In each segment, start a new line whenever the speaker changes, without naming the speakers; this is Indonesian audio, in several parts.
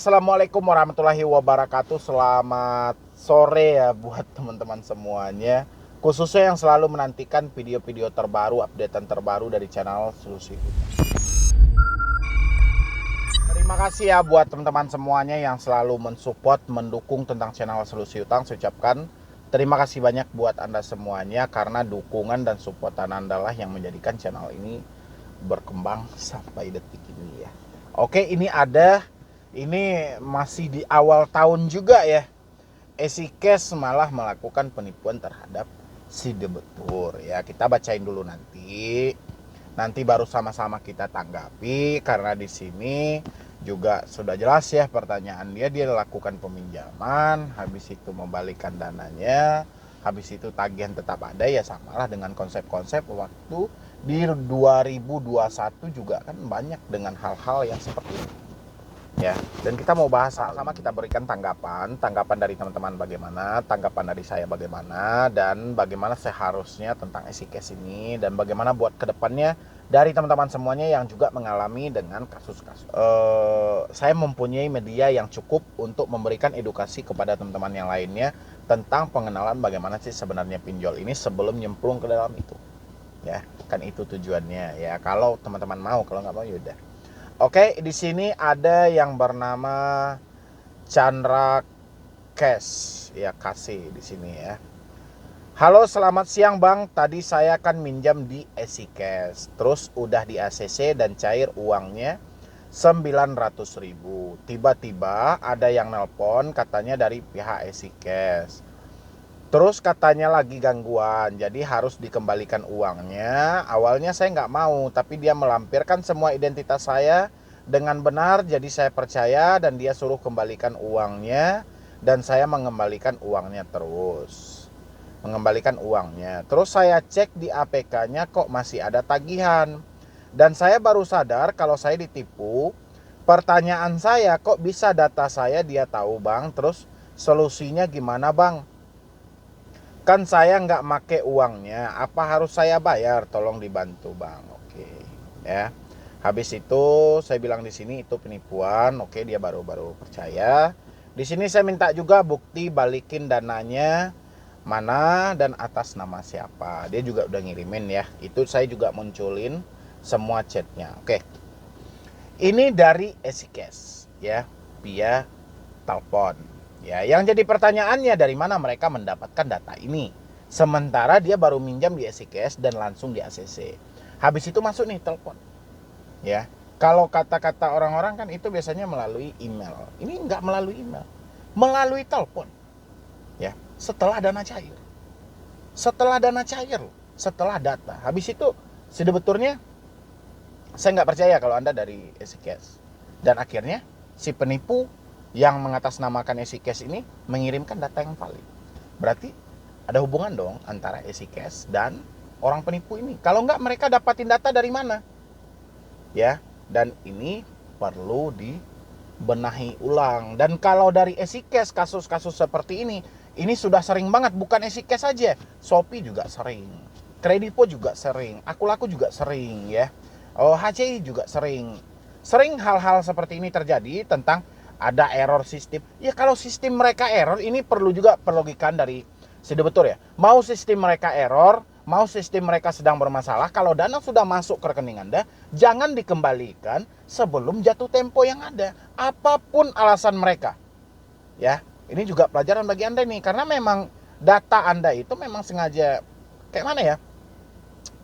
Assalamualaikum warahmatullahi wabarakatuh. Selamat sore ya buat teman-teman semuanya, khususnya yang selalu menantikan video-video terbaru, updatean terbaru dari channel Solusi Utang. Terima kasih ya buat teman-teman semuanya yang selalu mensupport, mendukung tentang channel Solusi Utang. Saya ucapkan terima kasih banyak buat Anda semuanya, karena dukungan dan supportan Anda lah yang menjadikan channel ini berkembang sampai detik ini ya. Oke, ini masih di awal tahun juga ya. EasyCash malah melakukan penipuan terhadap si debetur ya. Kita bacain dulu nanti baru sama-sama kita tanggapi, karena di sini juga sudah jelas ya pertanyaan dia lakukan peminjaman, habis itu membalikan dananya, habis itu tagihan tetap ada ya, samalah dengan konsep-konsep waktu di 2021 juga kan banyak dengan hal-hal yang seperti ini ya. Dan kita mau bahas sama-sama, kita berikan tanggapan dari teman-teman bagaimana, tanggapan dari saya bagaimana, dan bagaimana seharusnya tentang EasyCash ini, dan bagaimana buat kedepannya dari teman-teman semuanya yang juga mengalami dengan kasus-kasus. Saya mempunyai media yang cukup untuk memberikan edukasi kepada teman-teman yang lainnya tentang pengenalan bagaimana sih sebenarnya pinjol ini sebelum nyemplung ke dalam itu ya. Kan itu tujuannya ya. Kalau teman-teman mau, kalau nggak mau yaudah. Oke, di sini ada yang bernama Chandra Cash ya, kasih di sini ya. Halo, selamat siang Bang. Tadi saya kan minjam di EasyCash, terus udah di ACC dan cair uangnya 900.000. Tiba-tiba ada yang nelpon katanya dari pihak EasyCash. Terus katanya lagi gangguan, jadi harus dikembalikan uangnya. Awalnya saya nggak mau, tapi dia melampirkan semua identitas saya dengan benar. Jadi saya percaya dan dia suruh kembalikan uangnya. Dan saya mengembalikan uangnya terus. Terus saya cek di APK-nya kok masih ada tagihan. Dan saya baru sadar kalau saya ditipu. Pertanyaan saya, kok bisa data saya dia tahu Bang? Terus solusinya gimana Bang? Kan saya nggak make uangnya, apa harus saya bayar? Tolong dibantu Bang. Oke ya. Habis itu saya bilang di sini itu penipuan. Oke, dia baru percaya. Di sini saya minta juga bukti balikin dananya mana dan atas nama siapa. Dia juga udah ngirimin ya. Itu saya juga munculin semua chatnya. Oke. Ini dari EasyCash ya, via telepon. Ya, yang jadi pertanyaannya dari mana mereka mendapatkan data ini? Sementara dia baru minjam di EasyCash dan langsung di ACC. Habis itu masuk nih telepon. Ya. Kalau kata-kata orang-orang kan itu biasanya melalui email. Ini enggak melalui email. Melalui telepon. Ya, setelah dana cair. Setelah data. Habis itu si debeturnya, saya nggak percaya kalau Anda dari EasyCash. Dan akhirnya si penipu yang mengatasnamakan EasyCash ini mengirimkan data yang valid. Berarti ada hubungan dong antara EasyCash dan orang penipu ini. Kalau enggak, mereka dapatin data dari mana? Ya, dan ini perlu dibenahi ulang. Dan kalau dari EasyCash kasus-kasus seperti ini sudah sering banget. Bukan EasyCash saja, Shopee juga sering, Kredipo juga sering, Akulaku juga sering ya. HCI juga sering hal-hal seperti ini terjadi tentang ada error sistem. Ya kalau sistem mereka error, ini perlu juga perlogikan dari si debetur ya. Mau sistem mereka error, mau sistem mereka sedang bermasalah, kalau dana sudah masuk ke rekening Anda, jangan dikembalikan sebelum jatuh tempo yang ada. Apapun alasan mereka. Ya, ini juga pelajaran bagi Anda nih, karena memang data Anda itu memang sengaja kayak mana ya?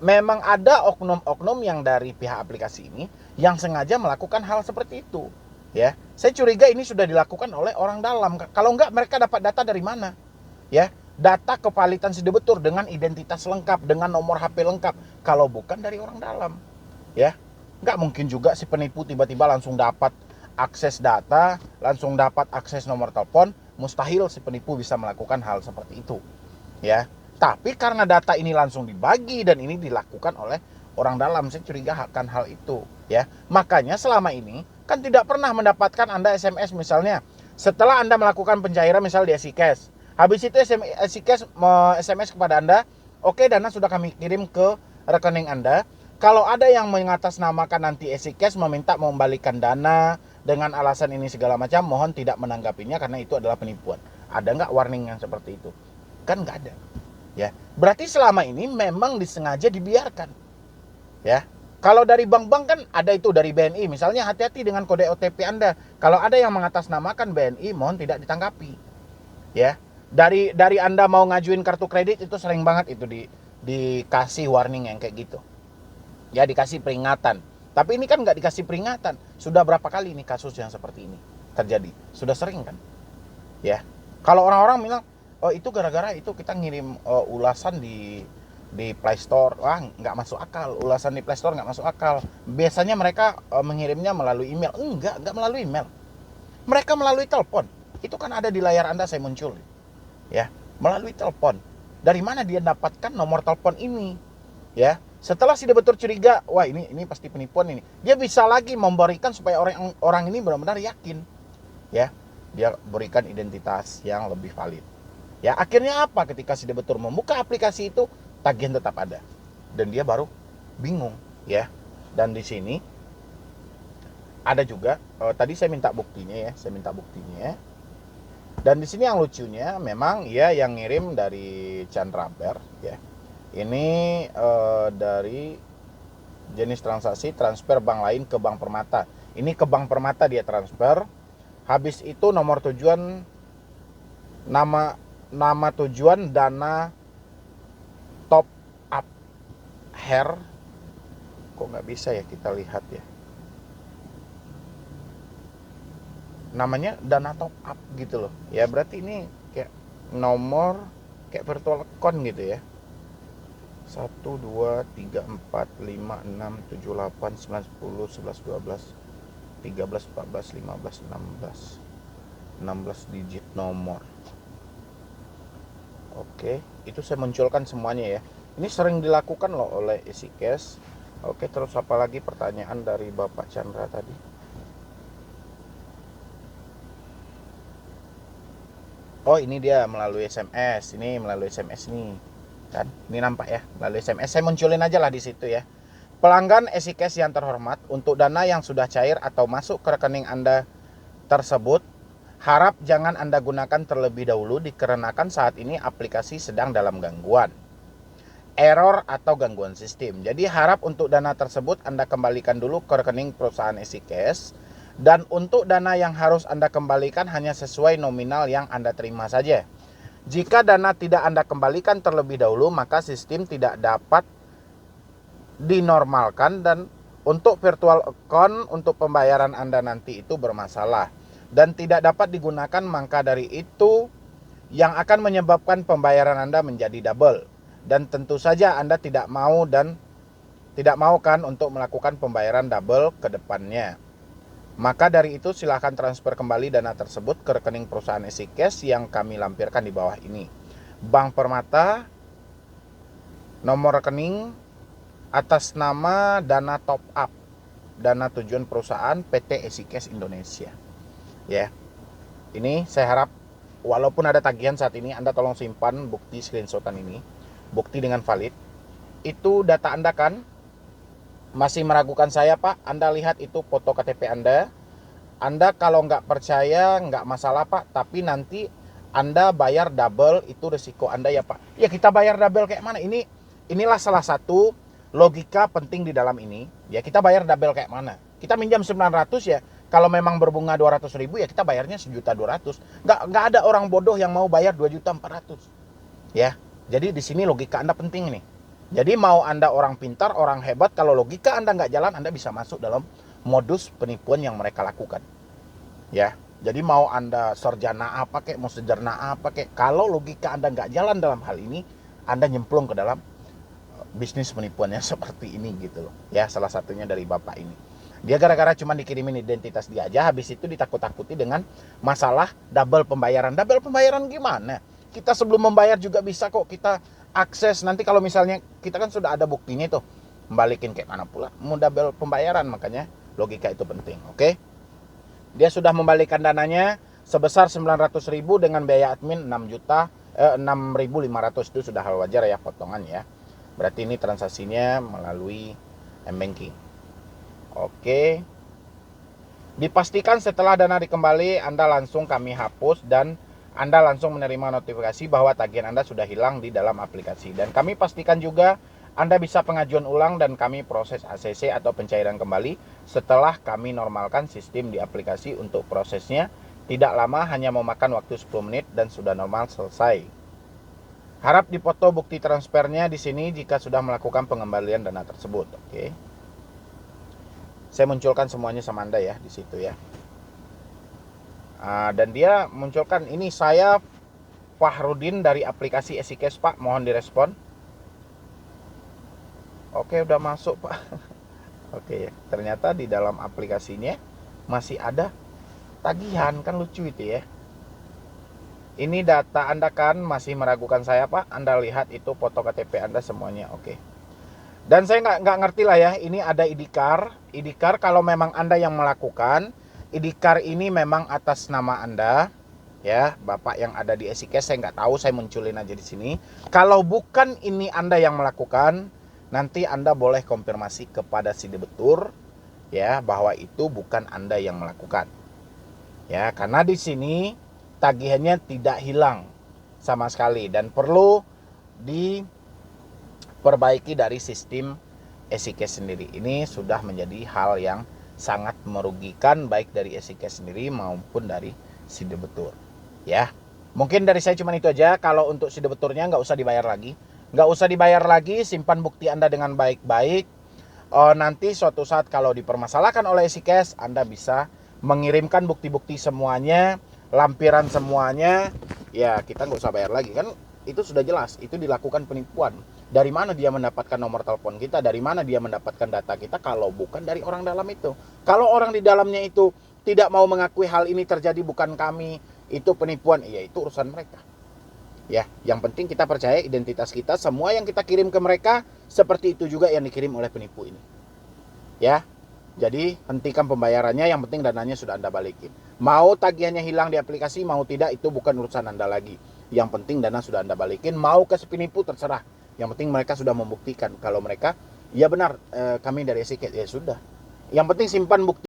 Memang ada oknum-oknum yang dari pihak aplikasi ini yang sengaja melakukan hal seperti itu. Ya, saya curiga ini sudah dilakukan oleh orang dalam. Kalau enggak, mereka dapat data dari mana? Ya, data kevalidan si debetur dengan identitas lengkap, dengan nomor HP lengkap. Kalau bukan dari orang dalam, ya, enggak mungkin juga si penipu tiba-tiba langsung dapat akses data, langsung dapat akses nomor telepon. Mustahil si penipu bisa melakukan hal seperti itu, ya. Tapi karena data ini langsung dibagi dan ini dilakukan oleh orang dalam, saya curiga akan hal itu, ya. Makanya selama ini kan tidak pernah mendapatkan Anda SMS misalnya setelah Anda melakukan pencairan misal di EasyCash. Habis itu EasyCash SMS kepada Anda, oke, dana sudah kami kirim ke rekening Anda. Kalau ada yang mengatasnamakan nanti EasyCash meminta mengembalikan dana, dengan alasan ini segala macam, mohon tidak menanggapinya karena itu adalah penipuan. Ada nggak warning yang seperti itu? Kan nggak ada. Ya, berarti selama ini memang disengaja dibiarkan. Ya, kalau dari bank-bank kan ada itu dari BNI, misalnya hati-hati dengan kode OTP Anda. Kalau ada yang mengatasnamakan BNI, mohon tidak ditanggapi. Ya, dari Anda mau ngajuin kartu kredit itu sering banget itu dikasih warning yang kayak gitu. Ya, dikasih peringatan. Tapi ini kan nggak dikasih peringatan. Sudah berapa kali ini kasus yang seperti ini terjadi? Sudah sering kan? Ya. Kalau orang-orang bilang, oh itu gara-gara itu kita ngirim ulasan di Play Store. Wah, nggak masuk akal. Ulasan di Play Store nggak masuk akal. Biasanya mereka mengirimnya melalui email. Enggak melalui email. Mereka melalui telepon. Itu kan ada di layar Anda saya muncul. Ya, melalui telepon. Dari mana dia dapatkan nomor telepon ini? Ya, setelah si debitur curiga, wah ini pasti penipuan ini. Dia bisa lagi memberikan supaya orang ini benar-benar yakin. Ya, dia berikan identitas yang lebih valid. Ya, akhirnya apa? Ketika si debitur membuka aplikasi itu, tagihan tetap ada. Dan dia baru bingung, ya. Dan di sini ada juga tadi saya minta buktinya. Dan di sini yang lucunya memang ya yang ngirim dari Chandra Ber, ya. Ini dari jenis transaksi transfer bank lain ke Bank Permata. Ini ke Bank Permata dia transfer. Habis itu nomor tujuan nama tujuan dana top up hair. Kok nggak bisa ya kita lihat ya. Namanya dana top up gitu loh. Ya berarti ini kayak nomor kayak virtual account gitu ya. 1, 2, 3, 4, 5, 6, 7, 8, 9, 10, 11, 12, 13, 14, 15, 16 digit nomor. Oke, itu saya munculkan semuanya ya. Ini sering dilakukan loh oleh EasyCash. Oke, terus apa lagi pertanyaan dari Bapak Chandra tadi? Oh, ini dia melalui SMS. Ini melalui SMS nih. Kan? Ini nampak ya, melalui SMS. Saya munculin aja lah di situ ya. Pelanggan EasyCash yang terhormat, untuk dana yang sudah cair atau masuk ke rekening Anda tersebut, harap jangan Anda gunakan terlebih dahulu dikarenakan saat ini aplikasi sedang dalam gangguan, error atau gangguan sistem. Jadi harap untuk dana tersebut Anda kembalikan dulu ke rekening perusahaan EasyCash, dan untuk dana yang harus Anda kembalikan hanya sesuai nominal yang Anda terima saja. Jika dana tidak Anda kembalikan terlebih dahulu, maka sistem tidak dapat dinormalkan dan untuk virtual account untuk pembayaran Anda nanti itu bermasalah dan tidak dapat digunakan. Maka dari itu yang akan menyebabkan pembayaran Anda menjadi double, dan tentu saja Anda tidak mau kan untuk melakukan pembayaran double ke depannya. Maka dari itu silakan transfer kembali dana tersebut ke rekening perusahaan EasyCash yang kami lampirkan di bawah ini. Bank Permata, nomor rekening atas nama dana top up, dana tujuan perusahaan PT EasyCash Indonesia. Ya. Ini saya harap walaupun ada tagihan saat ini, Anda tolong simpan bukti screenshotan ini, bukti dengan valid. Itu data Anda kan? Masih meragukan saya Pak? Anda lihat itu foto KTP Anda. Anda kalau nggak percaya nggak masalah Pak, tapi nanti Anda bayar double, itu resiko Anda ya Pak. Ya kita bayar double kayak mana? Inilah salah satu logika penting di dalam ini. Ya kita bayar double kayak mana? Kita minjam 900 ya. Kalau memang berbunga 200.000 ya kita bayarnya 1.200.000. Nggak ada orang bodoh yang mau bayar 2.400.000. Ya. Jadi di sini logika Anda penting nih. Jadi mau Anda orang pintar, orang hebat, kalau logika Anda nggak jalan, Anda bisa masuk dalam modus penipuan yang mereka lakukan. Ya, jadi mau Anda sarjana apa kek, mau sejarna apa kek, kalau logika Anda nggak jalan dalam hal ini, Anda nyemplung ke dalam bisnis penipuannya seperti ini gitu loh. Ya, salah satunya dari Bapak ini. Dia gara-gara cuma dikirimin identitas dia aja, habis itu ditakut-takuti dengan masalah double pembayaran. Double pembayaran gimana? Kita sebelum membayar juga bisa kok kita akses. Nanti kalau misalnya kita kan sudah ada buktinya tuh, kembalikin kayak mana pula mau double pembayaran. Makanya logika itu penting. Oke, dia sudah membalikan dananya sebesar 900.000 dengan biaya admin 6.500. Itu sudah hal wajar ya, potongan ya. Berarti ini transaksinya melalui m-banking. Oke, Dipastikan setelah dana dikembali, Anda langsung kami hapus dan Anda langsung menerima notifikasi bahwa tagihan Anda sudah hilang di dalam aplikasi. Dan kami pastikan juga Anda bisa pengajuan ulang dan kami proses ACC atau pencairan kembali setelah kami normalkan sistem di aplikasi untuk prosesnya. Tidak lama, hanya memakan waktu 10 menit dan sudah normal selesai. Harap dipoto bukti transfernya di sini jika sudah melakukan pengembalian dana tersebut. Oke. Saya munculkan semuanya sama Anda ya di situ ya. Dan dia munculkan ini, saya Fahrudin dari aplikasi EasyCash Pak, mohon direspon. Oke, udah masuk Pak. Oke, ternyata di dalam aplikasinya masih ada tagihan, kan lucu itu ya. Ini data Anda kan masih meragukan saya Pak. Anda lihat itu foto KTP Anda semuanya. Oke. Dan saya nggak ngerti lah ya, ini ada ID-card. ID-card kalau memang Anda yang melakukan, ID-card ini memang atas nama Anda, ya, Bapak yang ada di EasyCash, saya nggak tahu, saya munculin aja di sini. Kalau bukan ini Anda yang melakukan, nanti Anda boleh konfirmasi kepada si debitur, ya, bahwa itu bukan Anda yang melakukan. Ya, karena di sini tagihannya tidak hilang sama sekali dan perlu diperbaiki dari sistem EasyCash sendiri. Ini sudah menjadi hal yang sangat merugikan baik dari EasyCash sendiri maupun dari si debitur. Ya, mungkin dari saya cuma itu aja. Kalau untuk si debiturnya nggak usah dibayar lagi. Nggak usah dibayar lagi, simpan bukti Anda dengan baik-baik. Nanti suatu saat kalau dipermasalahkan oleh EasyCash, Anda bisa mengirimkan bukti-bukti semuanya, lampiran semuanya. Ya, kita nggak usah bayar lagi kan. Itu sudah jelas, itu dilakukan penipuan. Dari mana dia mendapatkan nomor telepon kita, dari mana dia mendapatkan data kita kalau bukan dari orang dalam itu. Kalau orang di dalamnya itu tidak mau mengakui hal ini terjadi, bukan kami, itu penipuan, ya itu urusan mereka. Ya, yang penting kita percaya identitas kita, semua yang kita kirim ke mereka seperti itu juga yang dikirim oleh penipu ini. Ya. Jadi hentikan pembayarannya, yang penting dananya sudah Anda balikin. Mau tagihannya hilang di aplikasi, mau tidak, itu bukan urusan Anda lagi. Yang penting dana sudah Anda balikin. Mau ke penipu terserah. Yang penting mereka sudah membuktikan kalau mereka, ya benar, kami dari EasyCash, ya sudah. Yang penting simpan bukti.